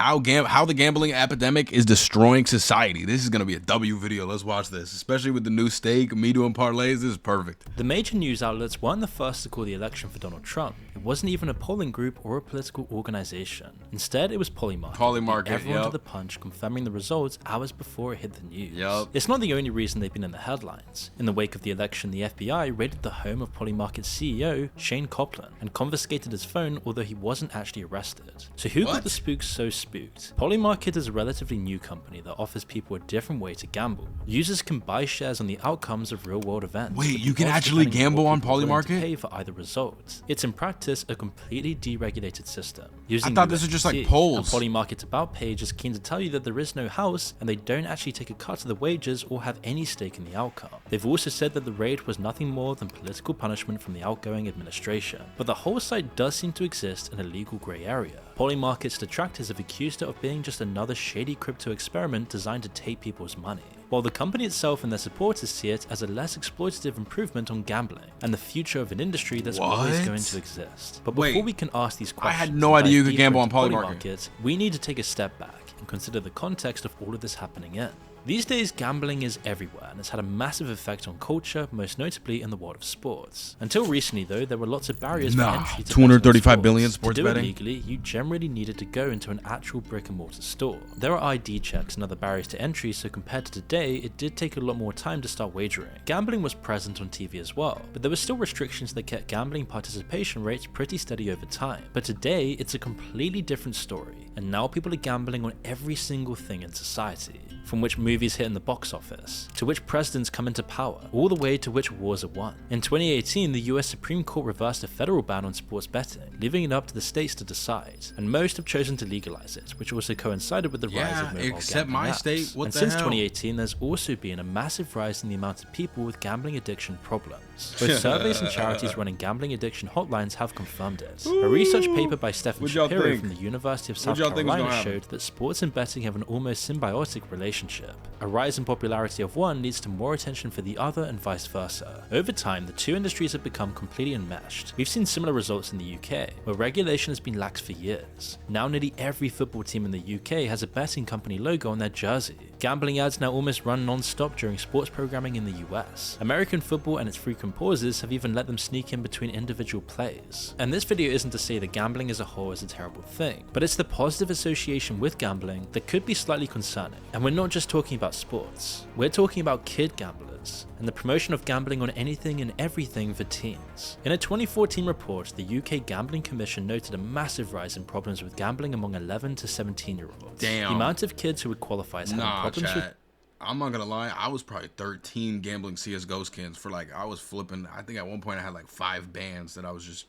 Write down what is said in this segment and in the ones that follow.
How the gambling epidemic is destroying society. This is gonna be a W video. Let's watch this, especially with the new stake, me doing parlays. This is perfect. The major news outlets weren't the first to call the election for Donald Trump. It wasn't even a polling group or a political organization. Instead, it was Polymarket. Everyone to the punch, confirming the results hours before it hit the news. It's not the only reason they've been in the headlines. In the wake of the election, the FBI raided the home of Polymarket's CEO, Shane Copland, and confiscated his phone, although he wasn't actually arrested. So who got the spooks so spooked? Polymarket is a relatively new company that offers people a different way to gamble. Users can buy shares on the outcomes of real-world events. Wait, you can actually gamble on Polymarket? Pay for either result. It's in practice a completely deregulated system. I thought this was just like polls. A Polymarket's about page is keen to tell you that there is no house and they don't actually take a cut of the wagers or have any stake in the outcome. They've also said that the raid was nothing more than political punishment from the outgoing administration. But the whole site does seem to exist in a legal grey area. Polymarket's detractors have accused it of being just another shady crypto experiment designed to take people's money, while the company itself and their supporters see it as a less exploitative improvement on gambling and the future of an industry that's always going to exist. But before we can ask these questions, I had no idea you could gamble on Polymarket. We need to take a step back and consider the context of all of this happening in. These days, gambling is everywhere and it's had a massive effect on culture, most notably in the world of sports. Until recently though, there were lots of barriers for entry to 235 billion sports betting. To do it legally, you generally needed to go into an actual brick and mortar store. There are ID checks and other barriers to entry, so compared to today, it did take a lot more time to start wagering. Gambling was present on TV as well, but there were still restrictions that kept gambling participation rates pretty steady over time. But today, it's a completely different story, and now people are gambling on every single thing in society. From which movies hit in the box office, to which presidents come into power, all the way to which wars are won. In 2018, the US Supreme Court reversed a federal ban on sports betting, leaving it up to the states to decide, and most have chosen to legalize it, which also coincided with the rise of mobile except gambling my apps. state. What and the since hell? 2018, there's also been a massive rise in the amount of people with gambling addiction problems. Both surveys and charities running gambling addiction hotlines have confirmed it. A research paper by Stephen Shapiro from the University of South Carolina showed that sports and betting have an almost symbiotic relationship. A rise in popularity of one leads to more attention for the other and vice versa. Over time, the two industries have become completely enmeshed. We've seen similar results in the UK, where regulation has been lax for years. Now nearly every football team in the UK has a betting company logo on their jersey. Gambling ads now almost run non-stop during sports programming in the US. American football and its frequent pauses have even let them sneak in between individual plays. And this video isn't to say that gambling as a whole is a terrible thing, but it's the positive association with gambling that could be slightly concerning. And we're not just talking about sports, we're talking about kid gamblers and the promotion of gambling on anything and everything for teens. In a 2014 report, the UK Gambling Commission noted a massive rise in problems with gambling among 11 to 17-year-olds. The amount of kids who would qualify as having problems with... I'm not gonna lie, I was probably 13 gambling CSGO skins for I was flipping. I think at one point I had 5 bands that I was just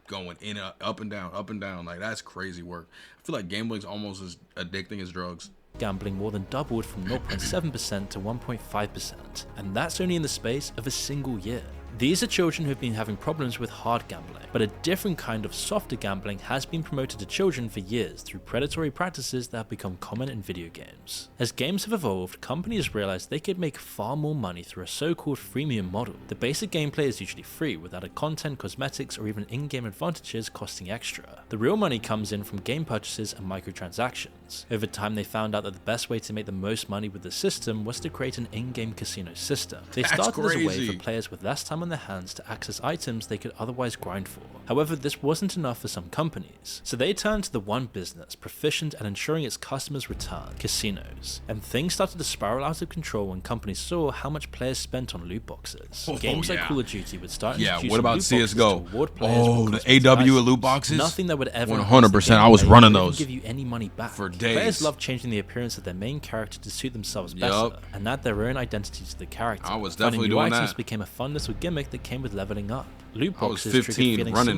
going in, up and down. Like, that's crazy work. I feel like gambling's almost as addicting as drugs. Gambling more than doubled from 0.7% to 1.5%, and that's only in the space of a single year. These are children who've been having problems with hard gambling, but a different kind of softer gambling has been promoted to children for years through predatory practices that have become common in video games. As games have evolved, companies realized they could make far more money through a so-called freemium model. The basic gameplay is usually free, with added content, cosmetics, or even in-game advantages costing extra. The real money comes in from game purchases and microtransactions. Over time, they found out that the best way to make the most money with the system was to create an in-game casino system. They started as a way for players with less time on their hands to access items they could otherwise grind for. However, this wasn't enough for some companies, so they turned to the one business proficient at ensuring its customers' return: casinos. And things started to spiral out of control when companies saw how much players spent on loot boxes. Games like Call of Duty would start introducing what about loot boxes CSGO? to reward players with The AW loot boxes? Nothing that would ever 100%. I was running those give you any money back for days. Players love changing the appearance of their main character to suit themselves better and add their own identity to the character. I was definitely doing that. Items became a fun little gimmick that came with leveling up. Loot I was boxes 15 running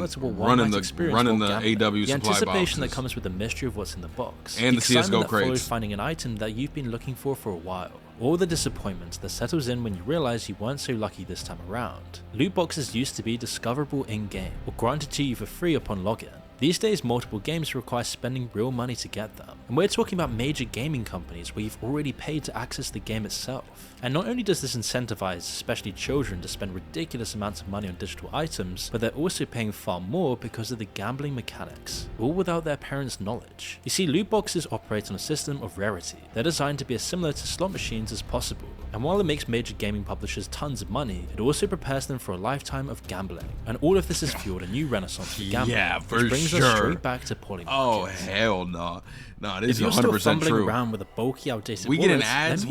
the AW the supply anticipation that boxes. comes with the mystery of what's in the box, And the CSGO that follows crates. finding an item that you've been looking for a while, or the disappointment that settles in when you realize you weren't so lucky this time around. Loot boxes used to be discoverable in-game or granted to you for free upon login. These days, multiple games require spending real money to get them. And we're talking about major gaming companies where you've already paid to access the game itself. And not only does this incentivize especially children to spend ridiculous amounts of money on digital items, but they're also paying far more because of the gambling mechanics, all without their parents' knowledge. You see, loot boxes operate on a system of rarity. They're designed to be as similar to slot machines as possible. And while it makes major gaming publishers tons of money, it also prepares them for a lifetime of gambling. And all of this has fueled a new renaissance for gambling, which brings us straight back to Polymarket. Oh, hell no. No, this is 100% true. If you're still fumbling around with a bulky, outdated wallet,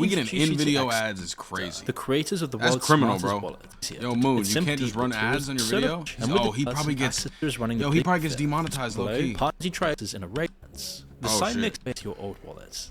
we get an in-video ads. It's crazy. The creators of the world's criminal, smartest bro. wallet. Yo, Moon, you can't just run ads on your video? Oh, he probably gets demonetized low-key. BANJY tries in a race. The site mixed with your old wallets.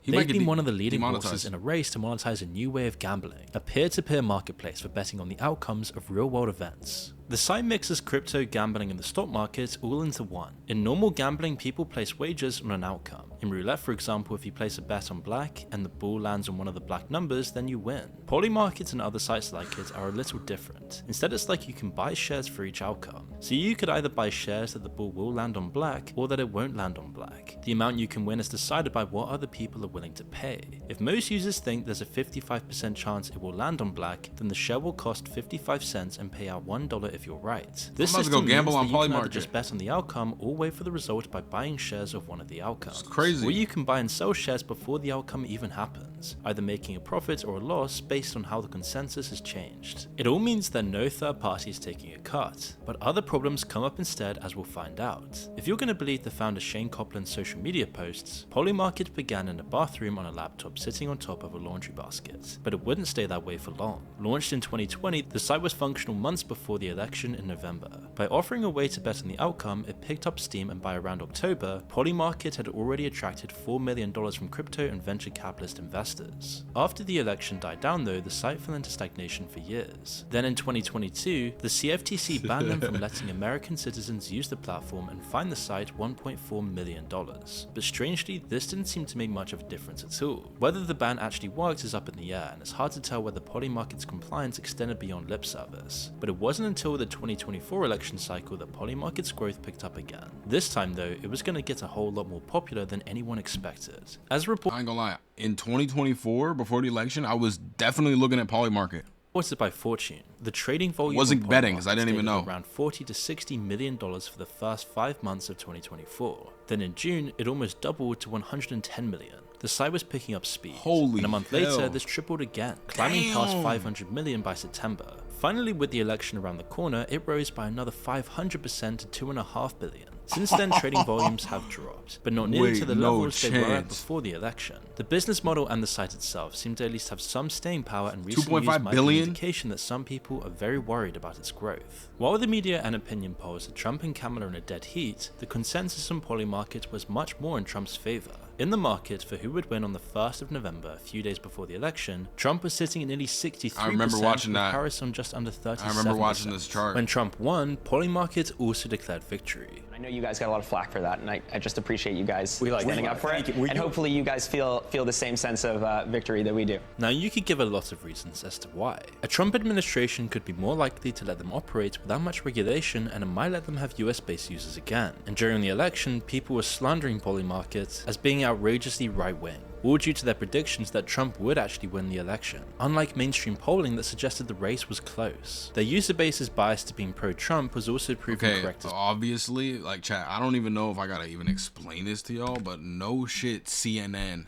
They've been one of the leading forces in a race to monetize a new way of gambling, a peer-to-peer marketplace for betting on the outcomes of real-world events. The site mixes crypto, gambling, and the stock market all into one. In normal gambling, people place wagers on an outcome. In roulette, for example, if you place a bet on black and the ball lands on one of the black numbers, then you win. Polymarket and other sites like it are a little different. Instead, it's like you can buy shares for each outcome. So you could either buy shares that the ball will land on black or that it won't land on black. The amount you can win is decided by what other people are willing to pay. If most users think there's a 55% chance it will land on black, then the share will cost 55 cents and pay out $1 if you're right. This system means that you can either just bet on the outcome or wait for the result by buying shares of one of the outcomes. It's crazy. Or you can buy and sell shares before the outcome even happens, either making a profit or a loss based on how the consensus has changed. It all means that no third party is taking a cut, but other problems come up instead, as we'll find out. If you're going to believe the founder Shane Copland's social media posts, Polymarket began in a bathroom on a laptop sitting on top of a laundry basket, but it wouldn't stay that way for long. Launched in 2020, the site was functional months before the election in November. By offering a way to bet on the outcome, it picked up steam, and by around October, Polymarket had already attracted $4 million from crypto and venture capitalist investors. After the election died down though, the site fell into stagnation for years. Then in 2022, the CFTC banned them from letting American citizens use the platform and fined the site $1.4 million. But strangely, this didn't seem to make much of a difference at all. Whether the ban actually worked is up in the air, and it's hard to tell whether Polymarket's compliance extended beyond lip service. But it wasn't until the 2024 election cycle that Polymarket's growth picked up again. This time though, it was going to get a whole lot more popular than anyone expected. As I ain't gonna lie, in 2024, before the election, I was definitely looking at Polymarket. Reported by Fortune, the trading volume wasn't betting because I didn't even know. Around $40 to $60 million for the first 5 months of 2024. Then in June, it almost doubled to $110 million. The site was picking up speed, and a month later, this tripled again, climbing past $500 million by September. Finally, with the election around the corner, it rose by another 500% to $2.5 billion. Since then, trading volumes have dropped, but not nearly to the levels they were at before the election. The business model and the site itself seem to at least have some staying power, and recent news might be an indication that some people are very worried about its growth. While the media and opinion polls had Trump and Kamala in a dead heat, the consensus on Polymarket was much more in Trump's favor. In the market for who would win on the 1st of November, a few days before the election, Trump was sitting at nearly 63%, I remember watching with that. Harris on just under 37%. I remember watching this chart. When Trump won, Polymarket also declared victory. I know you guys got a lot of flack for that, and I just appreciate you guys standing up for it. And hopefully you guys feel the same sense of victory that we do. Now, you could give a lot of reasons as to why. A Trump administration could be more likely to let them operate without much regulation, and it might let them have US-based users again. And during the election, people were slandering Polymarket as being outrageously right-wing, all due to their predictions that Trump would actually win the election, unlike mainstream polling that suggested the race was close. Their user base's bias to being pro-Trump was also proven correct. Obviously, like, chat, I don't even know if I gotta even explain this to y'all, but no shit CNN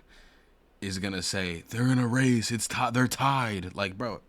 is gonna say they're in a race, they're tied. Like, bro,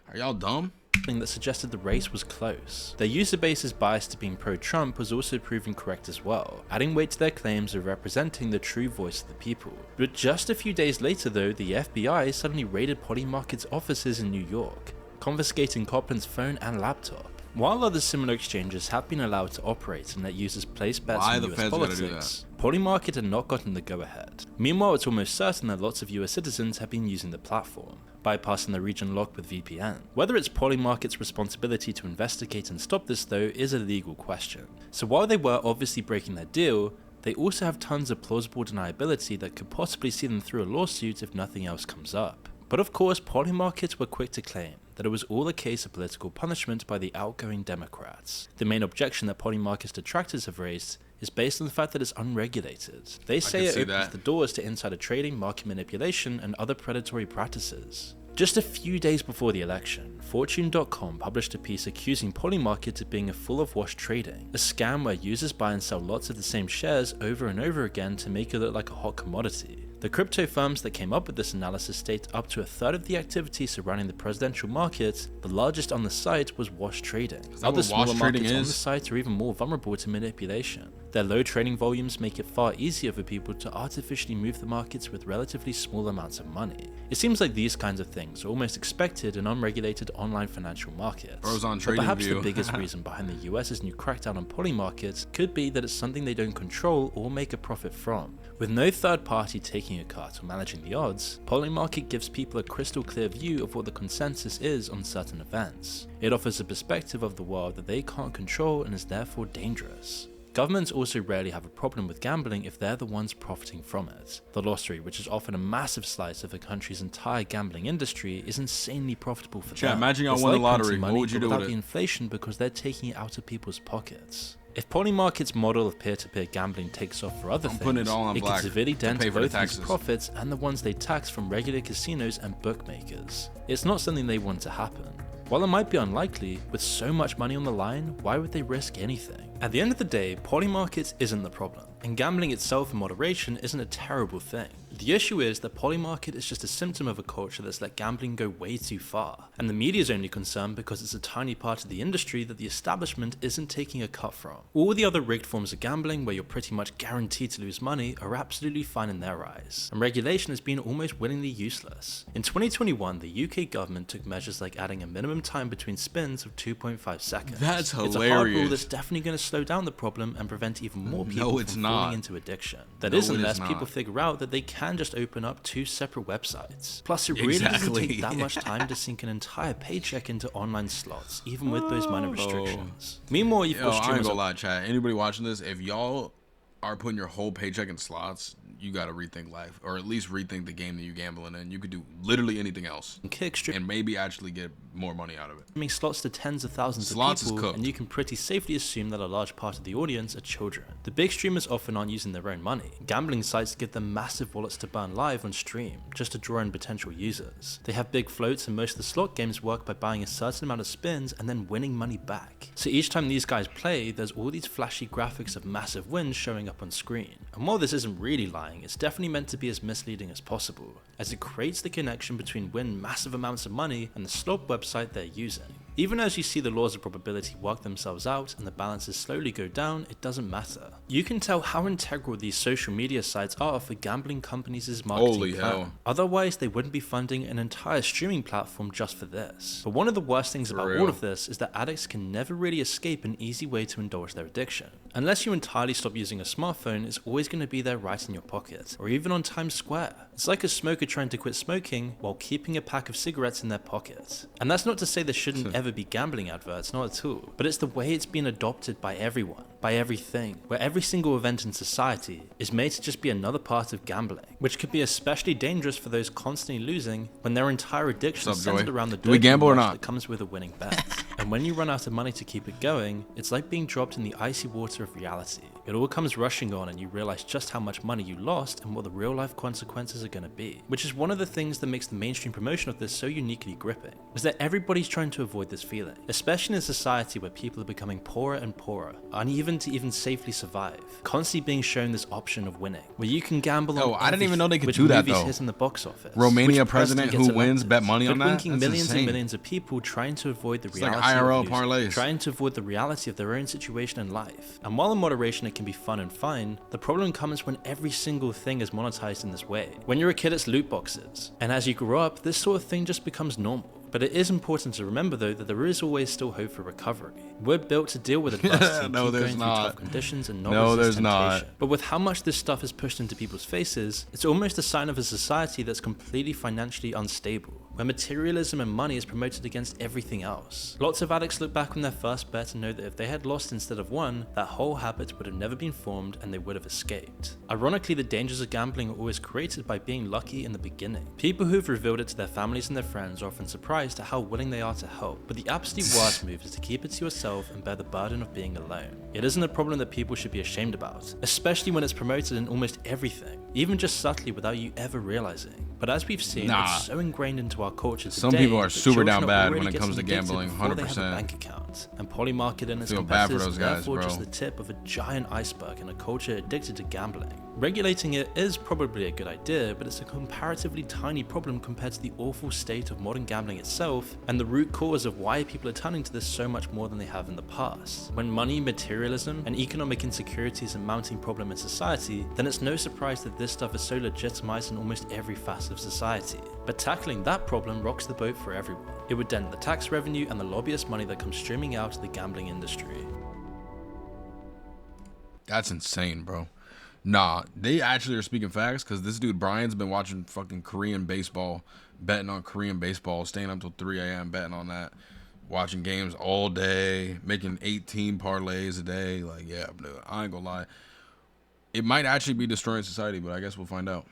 are y'all dumb? That suggested the race was close. Their user base's bias to being pro-Trump was also proven correct as well, adding weight to their claims of representing the true voice of the people. But just a few days later though, the FBI suddenly raided Polymarket's offices in New York, confiscating Copland's phone and laptop. While other similar exchanges have been allowed to operate and let users place bets on US politics, Polymarket had not gotten the go-ahead. Meanwhile, it's almost certain that lots of US citizens have been using the platform, bypassing the region lock with VPN. Whether it's Polymarket's responsibility to investigate and stop this though is a legal question. So while they were obviously breaking their deal, they also have tons of plausible deniability that could possibly see them through a lawsuit if nothing else comes up. But of course, Polymarket were quick to claim that it was all a case of political punishment by the outgoing Democrats. The main objection that Polymarket's detractors have raised is based on the fact that it's unregulated. They say it opens the doors to insider trading, market manipulation, and other predatory practices. Just a few days before the election, Fortune.com published a piece accusing Polymarket of being full of wash trading, a scam where users buy and sell lots of the same shares over and over again to make it look like a hot commodity. The crypto firms that came up with this analysis state up to a third of the activity surrounding the presidential market, the largest on the site, was wash trading. Other smaller markets on the site are even more vulnerable to manipulation. Their low trading volumes make it far easier for people to artificially move the markets with relatively small amounts of money. It seems like these kinds of things are almost expected in unregulated online financial markets. But perhaps the biggest reason behind the US's new crackdown on Polymarkets could be that it's something they don't control or make a profit from. With no third party taking a cut or managing the odds, Polymarket gives people a crystal clear view of what the consensus is on certain events. It offers a perspective of the world that they can't control and is therefore dangerous. Governments also rarely have a problem with gambling if they're the ones profiting from it. The lottery, which is often a massive slice of a country's entire gambling industry, is insanely profitable for them. Imagine y'all won the lottery. What would you do with it? The inflation because they're taking it out of people's pockets. If Polymarket's model of peer-to-peer gambling takes off for other things, it could severely dent both these profits and the ones they tax from regular casinos and bookmakers. It's not something they want to happen. While it might be unlikely, with so much money on the line, why would they risk anything? At the end of the day, Polymarkets isn't the problem, and gambling itself in moderation isn't a terrible thing. The issue is that Polymarket is just a symptom of a culture that's let gambling go way too far, and the media's only concerned because it's a tiny part of the industry that the establishment isn't taking a cut from. All the other rigged forms of gambling where you're pretty much guaranteed to lose money are absolutely fine in their eyes, and regulation has been almost willingly useless. In 2021, the UK government took measures like adding a minimum time between spins of 2.5 seconds. That's hilarious. It's a hard rule that's definitely going to slow down the problem and prevent even more people from falling into addiction. That is unless people figure out that they can just open up 2 separate websites. Plus, it really doesn't take that much time to sink an entire paycheck into online slots, even with those minor restrictions. Meanwhile, you've got streamers. I ain't gonna lie, chat. Anybody watching this, if y'all are putting your whole paycheck in slots, you gotta rethink life, or at least rethink the game that you're gambling in. You could do literally anything else and maybe actually get more money out of it. Streaming slots to tens of thousands of people, and you can pretty safely assume that a large part of the audience are children. The big streamers often aren't using their own money. Gambling sites give them massive wallets to burn live on stream, just to draw in potential users. They have big floats, and most of the slot games work by buying a certain amount of spins and then winning money back. So each time these guys play, there's all these flashy graphics of massive wins showing up on screen. And while this isn't really lying, it's definitely meant to be as misleading as possible, as it creates the connection between winning massive amounts of money and the slot website they're using. Even as you see the laws of probability work themselves out and the balances slowly go down, it doesn't matter. You can tell how integral these social media sites are for gambling companies' marketing plan. Otherwise, they wouldn't be funding an entire streaming platform just for this. But one of the worst things about all of this is that addicts can never really escape an easy way to indulge their addiction. Unless you entirely stop using a smartphone, it's always going to be there right in your pocket, or even on Times Square. It's like a smoker trying to quit smoking while keeping a pack of cigarettes in their pocket. And that's not to say there shouldn't ever be gambling adverts, not at all, but it's the way it's been adopted by everyone, by everything, where every single event in society is made to just be another part of gambling, which could be especially dangerous for those constantly losing when their entire addiction is centered around the dopamine rush that comes with a winning bet. And when you run out of money to keep it going, it's like being dropped in the icy water of reality. It all comes rushing on and you realize just how much money you lost and what the real life consequences are going to be. Which is one of the things that makes the mainstream promotion of this so uniquely gripping, is that everybody's trying to avoid this feeling, especially in a society where people are becoming poorer and poorer, uneven to even safely survive, constantly being shown this option of winning, where you can gamble on I didn't even know they could do that though. Hit in the box office, Romania president who wins bet money on that? That's millions insane. and millions of people trying to avoid the reality like IRL of parlays. Trying to avoid the reality of their own situation in life. And while in moderation it can be fun and fine, the problem comes when every single thing is monetized in this way. When you're a kid, it's loot boxes, and as you grow up, this sort of thing just becomes normal. But it is important to remember though that there is always still hope for recovery. We're built to deal with adversity and keep going through tough conditions and not resist temptation. But with how much this stuff is pushed into people's faces, it's almost a sign of a society that's completely financially unstable, where materialism and money is promoted against everything else. Lots of addicts look back on their first bet and know that if they had lost instead of won, that whole habit would have never been formed and they would have escaped. Ironically, the dangers of gambling are always created by being lucky in the beginning. People who've revealed it to their families and their friends are often surprised at how willing they are to help, but the absolute worst move is to keep it to yourself and bear the burden of being alone. It isn't a problem that people should be ashamed about, especially when it's promoted in almost everything, even just subtly without you ever realizing. But as we've seen, it's so ingrained into our culture today. Some people are super down bad when it comes to gambling, 100%. They have a bank account, and polymarket and its Feel bad for competitors those are guys, therefore bro. just the tip of a giant iceberg in a culture addicted to gambling. Regulating it is probably a good idea, but it's a comparatively tiny problem compared to the awful state of modern gambling itself and the root cause of why people are turning to this so much more than they have in the past. When money, materialism, and economic insecurity is a mounting problem in society, then it's no surprise that this stuff is so legitimized in almost every facet of society. But tackling that problem rocks the boat for everyone. It would dent the tax revenue and the lobbyist money that comes streaming out of the gambling industry. That's insane, bro. Nah, they actually are speaking facts, because this dude Brian's been watching fucking Korean baseball, betting on Korean baseball, staying up till 3 a.m. betting on that, watching games all day, making 18 parlays a day. Like, yeah, I ain't gonna lie. It might actually be destroying society, but I guess we'll find out.